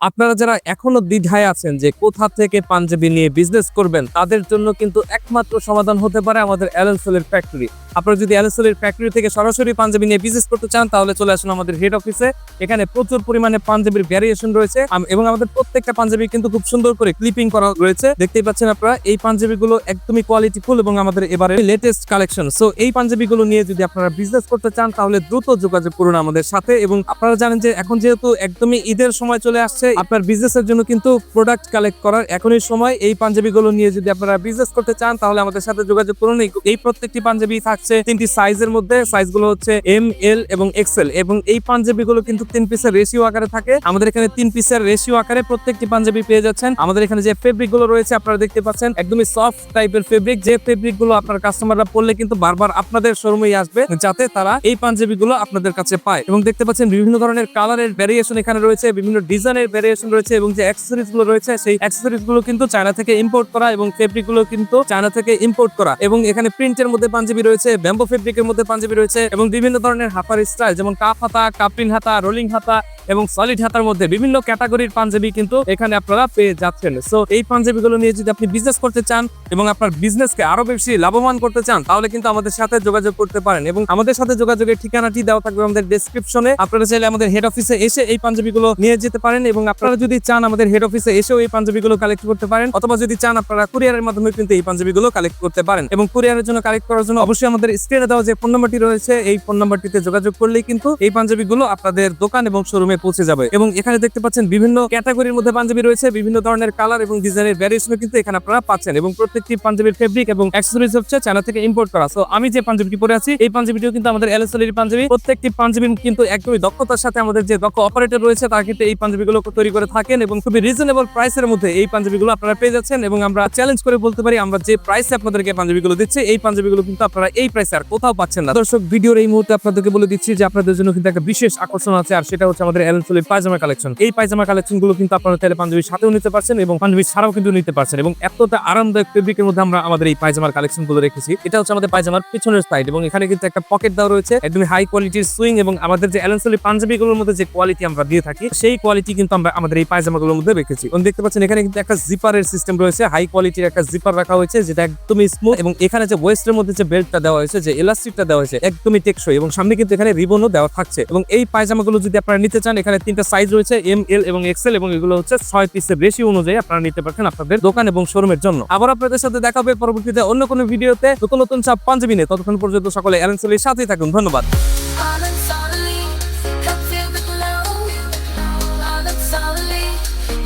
আপনারা যারা এখনো দ্বিধায় আছেন যে কোথা থেকে পাঞ্জাবি নিয়ে বিজনেস করবেন, তাদের জন্য কিন্তু একমাত্র সমাধান হতে পারে আমাদের অ্যালেনসোলের ফ্যাক্টরি। আপনারা যদি অ্যালেনসোলের ফ্যাক্টরি থেকে সরাসরি পাঞ্জাবি নিয়ে বিজনেস করতে চান, তাহলে চলে আসুন আমাদের হেড অফিসে। এখানে প্রচুর পরিমাণে পাঞ্জাবির ভ্যারিয়েশন রয়েছে এবং আমাদের প্রত্যেকটা পাঞ্জাবি কিন্তু খুব সুন্দর করে ক্লিপিং করা রয়েছে। দেখতেই পাচ্ছেন আপনারা, এই পাঞ্জাবিগুলো একদমই কোয়ালিটিফুল এবং আমাদের এবারে লেটেস্ট কালেকশন। সো এই পাঞ্জাবিগুলো নিয়ে যদি আপনারা বিজনেস করতে চান, তাহলে দ্রুত যোগাযোগ করুন আমাদের সাথে। এবং আপনারা জানেন যে এখন যেহেতু একদমই ঈদের সময় চলে আসছে, আপনার বিজনেসের জন্য কিন্তু প্রোডাক্ট কালেক্ট করার এখনই সময়। এই পাঞ্জাবিগুলো নিয়ে যদি আপনারা বিজনেস করতে চান, তাহলে আমাদের সাথে যোগাযোগ করুন। এই প্রত্যেকটি পাঞ্জাবি থাকছে 3টি সাইজের মধ্যে। সাইজগুলো হচ্ছে এম, এল এবং এক্সেল। এবং এই পাঞ্জাবিগুলো কিন্তু 3 পিসের রেশিও আকারে থাকে। আমাদের এখানে 3 পিসের রেশিও আকারে প্রত্যেকটি পাঞ্জাবি পেয়ে যাচ্ছেন। আমাদের এখানে যে ফেব্রিক গুলো রয়েছে আপনারা দেখতে পাচ্ছেন, একদমই সফট টাইপের ফেব্রিক। যে ফেব্রিক গুলো আপনার কাস্টমাররা পরলে কিন্তু বারবার আপনাদের শোরুমেই আসবে, যাতে তারা এই পাঞ্জাবিগুলো আপনাদের কাছে পায়। এবং দেখতে পাচ্ছেন বিভিন্ন ধরনের কালারের ভ্যারিয়েশন এখানে রয়েছে, বিভিন্ন ডিজাইনের ভ্যারিয়েশন রয়েছে এবং যে অ্যাকসেসরিজ গুলো রয়েছে, সেই অ্যাকসেসরিজ গুলো কিন্তু চায়না থেকে ইম্পোর্ট করা এবং ফেব্রিক গুলো কিন্তু চায়না থেকে ইম্পোর্ট করা। এবং এখানে প্রিন্টের মধ্যে পাঞ্জাবি রয়েছে, ব্যাম্বো ফেব্রিকের মধ্যে পাঞ্জাবি রয়েছে এবং বিভিন্ন ধরনের হাতার স্টাইল, যেমন কাপ হাতা, কাপ্রিন হাতা, রোলিং হাতা এবং সলিড হাতার মধ্যে বিভিন্ন ক্যাটাগরির পাঞ্জাবি কিন্তু এখানে আপনারা পেয়ে যাচ্ছেন। সো এই পাঞ্জাবিগুলো নিয়ে যদি আপনি বিজনেস করতে চান এবং আপনার বিজনেসকে আরো বেশি লাভবান করতে চান, তাহলে কিন্তু আমাদের সাথে যোগাযোগ করতে পারেন। এবং আমাদের সাথে যোগাযোগের ঠিকানাটি দেওয়া থাকবে আমাদের ডেসক্রিপশনে। আপনারা চাইলে আমাদের হেড অফিসে এসে এই পাঞ্জাবিগুলো নিয়ে যেতে পারেন এবং আপনারা যদি চান আমাদের হেড অফিসে এসেও এই পাঞ্জাবিগুলো কালেক্ট করতে পারেন, অথবা যদি চান আপনারা কুরিয়ারের মাধ্যমে কিন্তু এই পাঞ্জাবিগুলো কালেক্ট করতে পারেন। এবং কুরিয়ারের জন্য কালেক্ট করার জন্য অবশ্যই আমাদের স্ক্রিনে দেওয়া যে ফোন নাম্বারটি রয়েছে, এই ফোন নাম্বারটিতে যোগাযোগ করলেই কিন্তু এই পাঞ্জাবিগুলো আপনাদের দোকান এবং শোরুমে পৌঁছে যাবে। এবং এখানে দেখতে পাচ্ছেন বিভিন্ন ক্যাটাগরির মধ্যে পাঞ্জাবি রয়েছে, বিভিন্ন ধরনের কালার এবং ডিজাইনের ভ্যারিয়েশন কিন্তু এখানে আপনারা পাচ্ছেন। এবং প্রত্যেকটি পাঞ্জাবির ফেব্রিক এবং অ্যাকসেসরিজ হচ্ছে চায়না থেকে ইম্পোর্ট করা। সো আমি যে পাঞ্জাবিটি পরে আছি, এই পাঞ্জাবিটিও কিন্তু আমাদের অ্যালেনসোলের পাঞ্জাবি। প্রত্যেকটি পাঞ্জাবি কিন্তু একদমই দক্ষতার সাথে আমাদের যে দক্ষ অপারেটর রয়েছে, তারা কিন্তু এই পাঞ্জাবিগুলো তৈরি করে থাকেন এবং খুবই রিজনেবল প্রাইসের মধ্যে এই পাঞ্জাবিগুলো আপনারা পেয়ে যাচ্ছেন। এবং আমরা চ্যালেঞ্জ করে বলতে পারি, আমরা যে প্রাইসে আপনাদেরকে পাঞ্জাবিগুলো দিচ্ছি, এই পাঞ্জাবিগুলো কিন্তু আপনারা এই প্রাইসে আর কোথাও পাচ্ছেন না। দর্শক, ভিডিওর এই মুহূর্তে আপনাদেরকে বলে দিচ্ছি যে আপনাদের জন্য কিন্তু একটা বিশেষ আকর্ষণ আছে, আর সেটা হচ্ছে আমাদের অ্যালেনসোলের পায়জামা কালেকশন। এই পায়জামা কালেকশন গুলো কিন্তু আপনারা চাইলে পাঞ্জাবির সাথেও নিতে পারছেন এবং পাঞ্জাবি ছাড়াও কিন্তু নিতে পারছেন। এবং এতটা আরামদায়ক ফেব্রিকের মধ্যে আমরা আমাদের এই পায়জামার কালেকশন গুলো রেখেছি। এটা হচ্ছে আমাদের পায়জামার পিছনের সাইড এবং এখানে কিন্তু একটা পকেট দেওয়া রয়েছে, একদমই হাই কোয়ালিটির সুইং। এবং আমাদের যে অ্যালেনসোলের পাঞ্জাবিগুলোর মধ্যে যে কোয়ালিটি আমরা দিয়ে থাকি, সেই কোয়ালিটি কিন্তু আমরা আমাদের এই পায়জামাগুলোর মধ্যে রেখেছি। এবং দেখতে পাচ্ছেন এখানে কিন্তু একটা জিপারের সিস্টেম রয়েছে, হাই কোয়ালিটির একটা জিপার রাখা হয়েছে, যেটা একদমই স্মুথ। এবং এখানে যে ওয়েস্টের মধ্যে যে বেল্টটা দেওয়া হয়েছে, যে এলাস্টিকটা দেওয়া হয়েছে, একদমই টেকসই। এবং সামনে কিন্তু এখানে রিবনও দেওয়া থাকছে। এবং এই পায়জামাগুলো যদি আপনারা নিতে চান, এখানে 3টা সাইজ রয়েছে, এম, এল এবং এক্সেল। এবং এগুলো হচ্ছে 6 পিসের রেশিও অনুযায়ী আপনারা নিতে পারছেন আপনাদের দোকান এবং শোরুমের জন্য। আবার আপনাদের সাথে দেখা হবে পরবর্তীতে অন্য কোনো ভিডিওতে নতুন নতুন সব পাঞ্জাবি নিয়ে। ততক্ষণ পর্যন্ত সকলে অ্যালেনসোলের সাথেই থাকুন। ধন্যবাদ।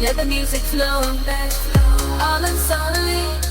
Let the music flow, all in solely.